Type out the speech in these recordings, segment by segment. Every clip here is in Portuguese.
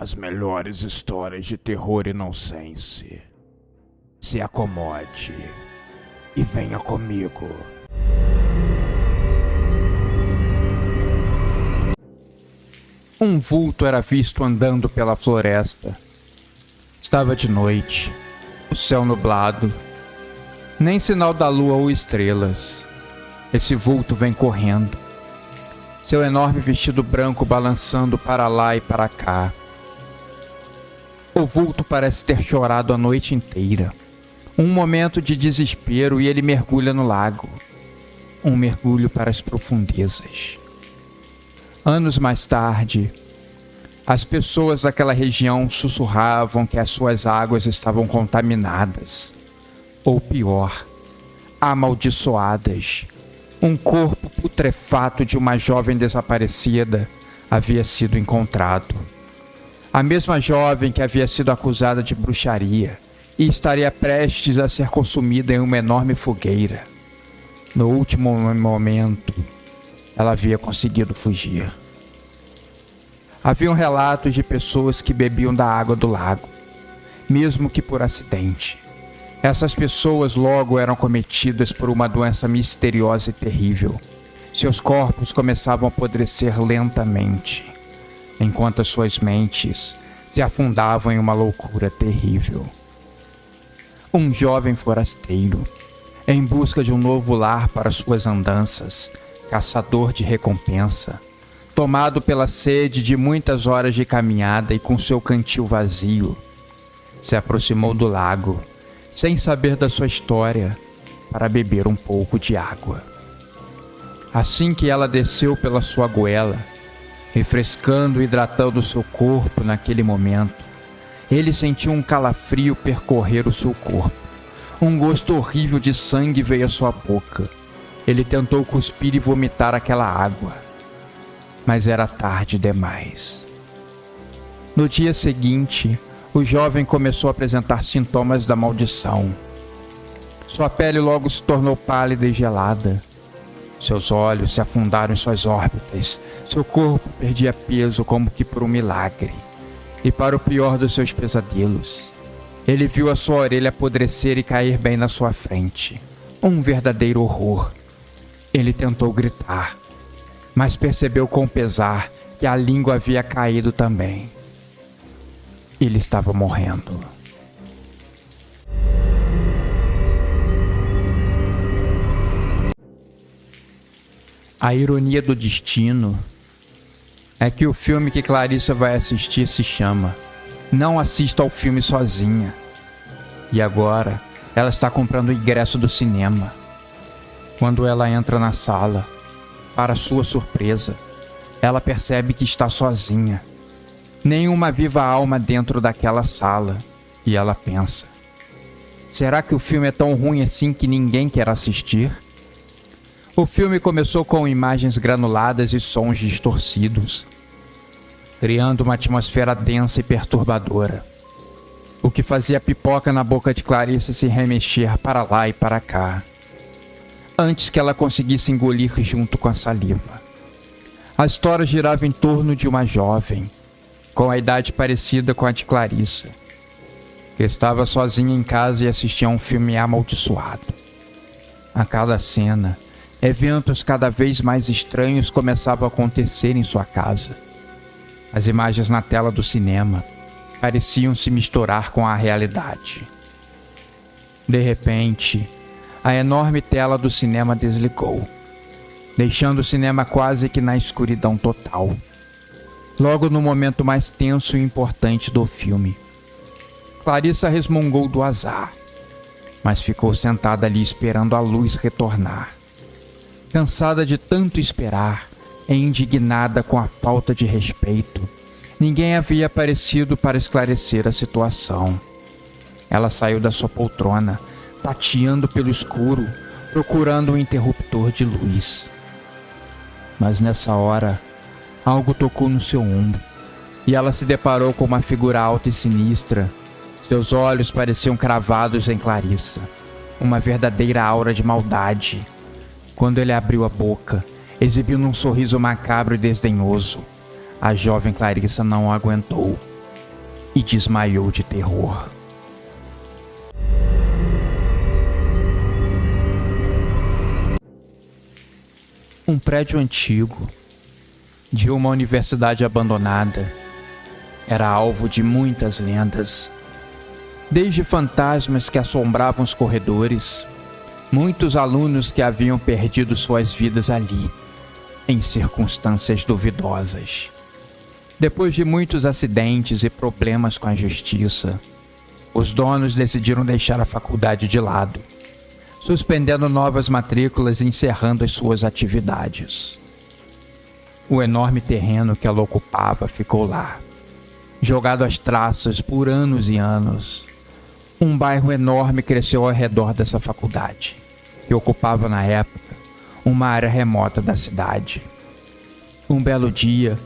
As melhores histórias de terror e nonsense. Se acomode e venha comigo. Um vulto era visto andando pela floresta. Estava de noite, o céu nublado, nem sinal da lua ou estrelas. Esse vulto vem correndo, seu enorme vestido branco balançando para lá e para cá. O vulto parece ter chorado a noite inteira. Um momento de desespero e ele mergulha no lago. Um mergulho para as profundezas. Anos mais tarde, as pessoas daquela região sussurravam que as suas águas estavam contaminadas. Ou pior, amaldiçoadas. Um corpo putrefato de uma jovem desaparecida havia sido encontrado. A mesma jovem que havia sido acusada de bruxaria e estaria prestes a ser consumida em uma enorme fogueira. No último momento, ela havia conseguido fugir. Haviam relatos de pessoas que bebiam da água do lago, mesmo que por acidente. Essas pessoas logo eram cometidas por uma doença misteriosa e terrível. Seus corpos começavam a apodrecer lentamente, enquanto as suas mentes se afundavam em uma loucura terrível. Um jovem forasteiro, em busca de um novo lar para suas andanças, caçador de recompensa, tomado pela sede de muitas horas de caminhada e com seu cantil vazio, se aproximou do lago, sem saber da sua história, para beber um pouco de água. Assim que ela desceu pela sua goela, refrescando e hidratando seu corpo naquele momento, ele sentiu um calafrio percorrer o seu corpo. Um gosto horrível de sangue veio à sua boca. Ele tentou cuspir e vomitar aquela água, mas era tarde demais. No dia seguinte, o jovem começou a apresentar sintomas da maldição. Sua pele logo se tornou pálida e gelada. Seus olhos se afundaram em suas órbitas. Seu corpo perdia peso como que por um milagre. E para o pior dos seus pesadelos, ele viu a sua orelha apodrecer e cair bem na sua frente. Um verdadeiro horror. Ele tentou gritar, mas percebeu com pesar que a língua havia caído também. Ele estava morrendo. A ironia do destino é que o filme que Clarissa vai assistir se chama Não Assista ao Filme Sozinha. E agora ela está comprando o ingresso do cinema. Quando ela entra na sala, para sua surpresa, ela percebe que está sozinha. Nenhuma viva alma dentro daquela sala. E ela pensa: será que o filme é tão ruim assim que ninguém quer assistir? O filme começou com imagens granuladas e sons distorcidos, criando uma atmosfera densa e perturbadora, o que fazia a pipoca na boca de Clarissa se remexer para lá e para cá, antes que ela conseguisse engolir junto com a saliva. A história girava em torno de uma jovem, com a idade parecida com a de Clarissa, que estava sozinha em casa e assistia a um filme amaldiçoado. A cada cena, eventos cada vez mais estranhos começavam a acontecer em sua casa. As imagens na tela do cinema pareciam se misturar com a realidade. De repente, a enorme tela do cinema desligou, deixando o cinema quase que na escuridão total. Logo no momento mais tenso e importante do filme, Clarissa resmungou do azar, mas ficou sentada ali esperando a luz retornar. Cansada de tanto esperar e indignada com a falta de respeito, ninguém havia aparecido para esclarecer a situação. Ela saiu da sua poltrona, tateando pelo escuro, procurando um interruptor de luz. Mas nessa hora, algo tocou no seu ombro, e ela se deparou com uma figura alta e sinistra. Seus olhos pareciam cravados em Clarissa, uma verdadeira aura de maldade. Quando ele abriu a boca, exibindo um sorriso macabro e desdenhoso, a jovem Clarissa não aguentou. e desmaiou de terror. Um prédio antigo, de uma universidade abandonada, era alvo de muitas lendas. Desde fantasmas que assombravam os corredores, muitos alunos que haviam perdido suas vidas ali, em circunstâncias duvidosas. Depois de muitos acidentes e problemas com a justiça, os donos decidiram deixar a faculdade de lado, suspendendo novas matrículas e encerrando as suas atividades. O enorme terreno que ela ocupava ficou lá, jogado às traças por anos e anos. Um bairro enorme cresceu ao redor dessa faculdade, que ocupava na época uma área remota da cidade. Um belo dia,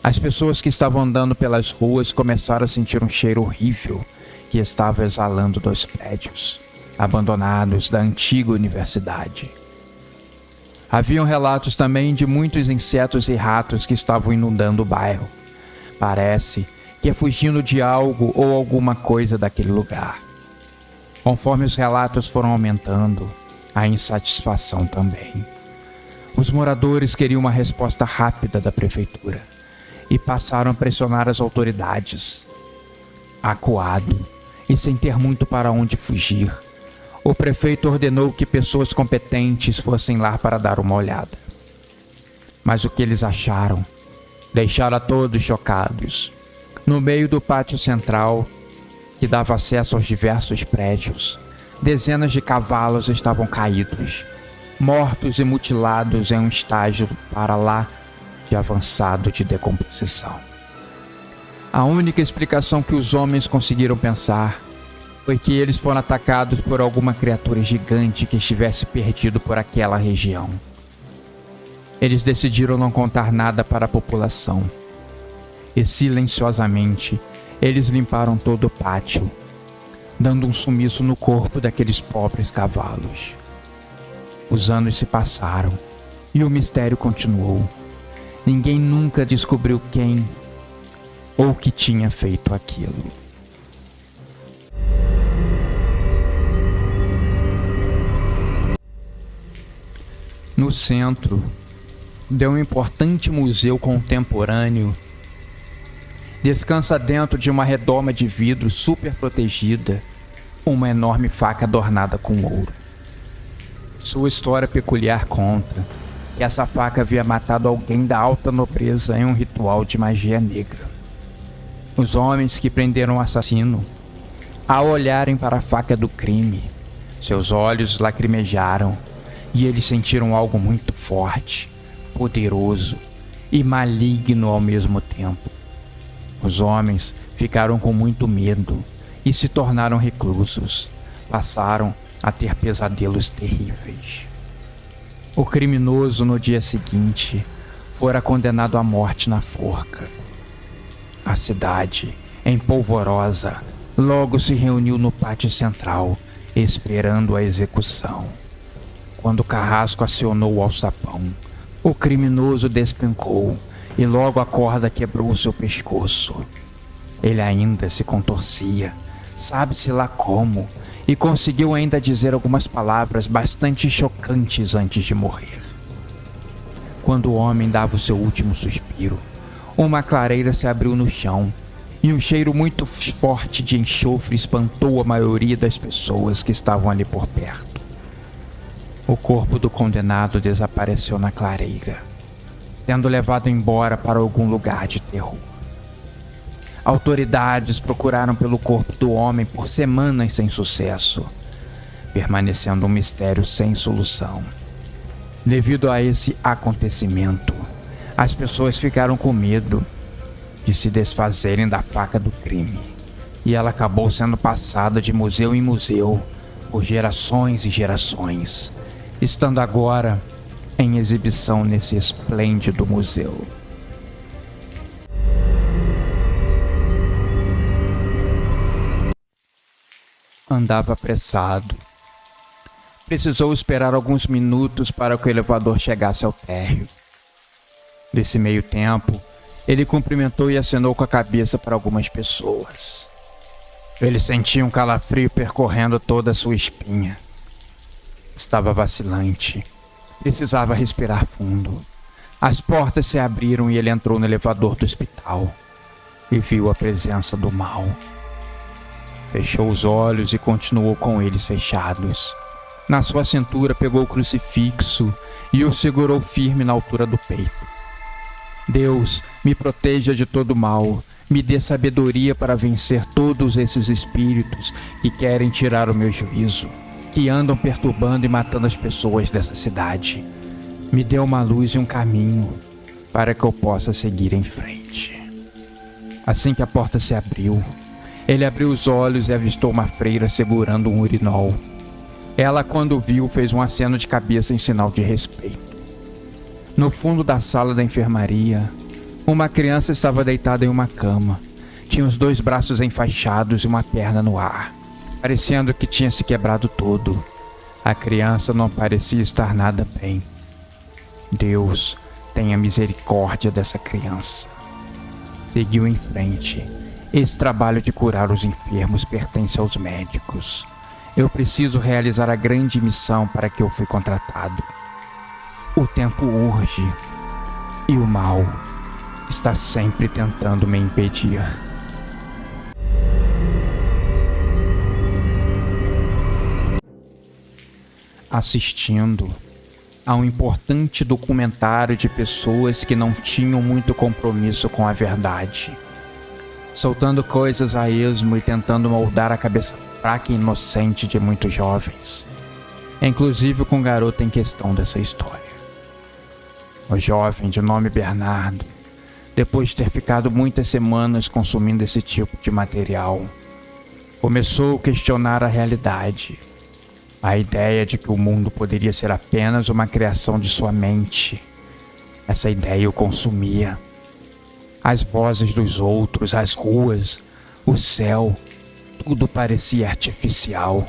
as pessoas que estavam andando pelas ruas começaram a sentir um cheiro horrível que estava exalando dos prédios abandonados da antiga universidade. Haviam relatos também de muitos insetos e ratos que estavam inundando o bairro. Parece que é fugindo de algo ou alguma coisa daquele lugar. Conforme os relatos foram aumentando, a insatisfação também. Os moradores queriam uma resposta rápida da prefeitura e passaram a pressionar as autoridades. Acuado e sem ter muito para onde fugir, o prefeito ordenou que pessoas competentes fossem lá para dar uma olhada. Mas o que eles acharam deixaram a todos chocados. No meio do pátio central, que dava acesso aos diversos prédios, dezenas de cavalos estavam caídos, mortos e mutilados em um estágio para lá de avançado de decomposição. A única explicação que os homens conseguiram pensar foi que eles foram atacados por alguma criatura gigante que estivesse perdido por aquela região. Eles decidiram não contar nada para a população. E silenciosamente, eles limparam todo o pátio, dando um sumiço no corpo daqueles pobres cavalos. Os anos se passaram e o mistério continuou. Ninguém nunca descobriu quem ou que tinha feito aquilo. No centro, de um importante museu contemporâneo, descansa dentro de uma redoma de vidro super protegida uma enorme faca adornada com ouro. Sua história peculiar conta que essa faca havia matado alguém da alta nobreza em um ritual de magia negra. Os homens que prenderam o assassino, ao olharem para a faca do crime, seus olhos lacrimejaram e eles sentiram algo muito forte, poderoso e maligno ao mesmo tempo. Os homens ficaram com muito medo e se tornaram reclusos. Passaram a ter pesadelos terríveis. O criminoso, no dia seguinte, fora condenado à morte na forca. A cidade, empolvorosa, logo se reuniu no pátio central, esperando a execução. Quando o carrasco acionou o alçapão, o criminoso despencou e logo a corda quebrou seu pescoço. Ele ainda se contorcia, sabe-se lá como, e conseguiu ainda dizer algumas palavras bastante chocantes antes de morrer. Quando o homem dava o seu último suspiro, uma clareira se abriu no chão e um cheiro muito forte de enxofre espantou a maioria das pessoas que estavam ali por perto. O corpo do condenado desapareceu na clareira, sendo levado embora para algum lugar de terror. Autoridades procuraram pelo corpo do homem por semanas sem sucesso, permanecendo um mistério sem solução. Devido a esse acontecimento, as pessoas ficaram com medo de se desfazerem da faca do crime, e ela acabou sendo passada de museu em museu por gerações e gerações, estando agora em exibição nesse esplêndido museu. Andava apressado. Precisou esperar alguns minutos para que o elevador chegasse ao térreo. Nesse meio tempo, Ele cumprimentou e acenou com a cabeça para algumas pessoas. Ele sentia um calafrio percorrendo toda a sua espinha. Estava vacilante. Precisava respirar fundo. As portas se abriram e ele entrou no elevador do hospital e viu a presença do mal. Fechou os olhos e continuou com eles fechados. Na sua cintura pegou o crucifixo e o segurou firme na altura do peito. Deus, me proteja de todo mal. Me dê sabedoria para vencer todos esses espíritos que querem tirar o meu juízo, que andam perturbando e matando as pessoas dessa cidade. Me dê uma luz e um caminho para que eu possa seguir em frente. Assim que a porta se abriu, ele abriu os olhos e avistou uma freira segurando um urinol. Ela, quando viu, fez um aceno de cabeça em sinal de respeito. No fundo da sala da enfermaria, uma criança estava deitada em uma cama. Tinha os 2 braços enfaixados e uma perna no ar, parecendo que tinha se quebrado todo. A criança não parecia estar nada bem. Deus, tenha misericórdia dessa criança. Seguiu em frente. Esse trabalho de curar os enfermos pertence aos médicos. Eu preciso realizar a grande missão para que eu fui contratado. O tempo urge e o mal está sempre tentando me impedir. Assistindo a um importante documentário de pessoas que não tinham muito compromisso com a verdade, soltando coisas a esmo e tentando moldar a cabeça fraca e inocente de muitos jovens, inclusive com o garoto em questão dessa história. O jovem de nome Bernardo, depois de ter ficado muitas semanas consumindo esse tipo de material, começou a questionar a realidade. A ideia de que o mundo poderia ser apenas uma criação de sua mente. Essa ideia o consumia. As vozes dos outros, as ruas, o céu, tudo parecia artificial,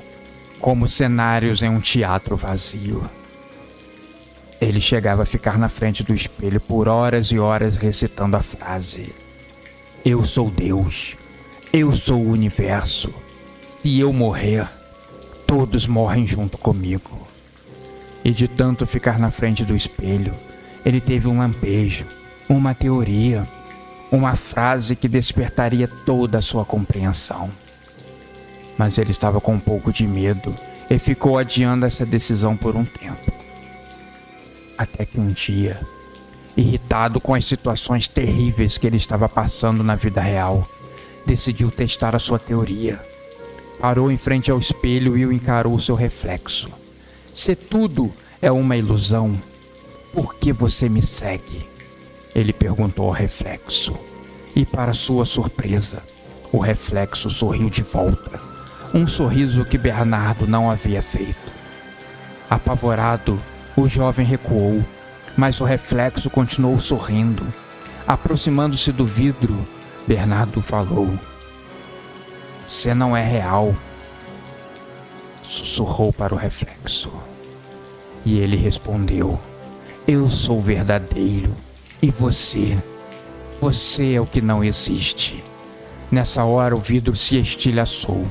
como cenários em um teatro vazio. Ele chegava a ficar na frente do espelho por horas e horas recitando a frase: "Eu sou Deus, eu sou o universo. Se eu morrer, todos morrem junto comigo." E de tanto ficar na frente do espelho, ele teve um lampejo, uma teoria, uma frase que despertaria toda a sua compreensão. Mas ele estava com um pouco de medo e ficou adiando essa decisão por um tempo. Até que um dia, irritado com as situações terríveis que ele estava passando na vida real, decidiu testar a sua teoria. Parou em frente ao espelho e o encarou seu reflexo. "Se tudo é uma ilusão, por que você me segue?" Ele perguntou ao reflexo. E para sua surpresa, o reflexo sorriu de volta. Um sorriso que Bernardo não havia feito. Apavorado, o jovem recuou, mas o reflexo continuou sorrindo. Aproximando-se do vidro, Bernardo falou: "Você não é real", sussurrou para o reflexo. E ele respondeu: "Eu sou verdadeiro, e você é o que não existe." Nessa hora o vidro se estilhaçou,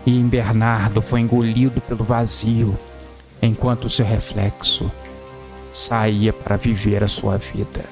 e em Bernardo foi engolido pelo vazio, enquanto seu reflexo saía para viver a sua vida.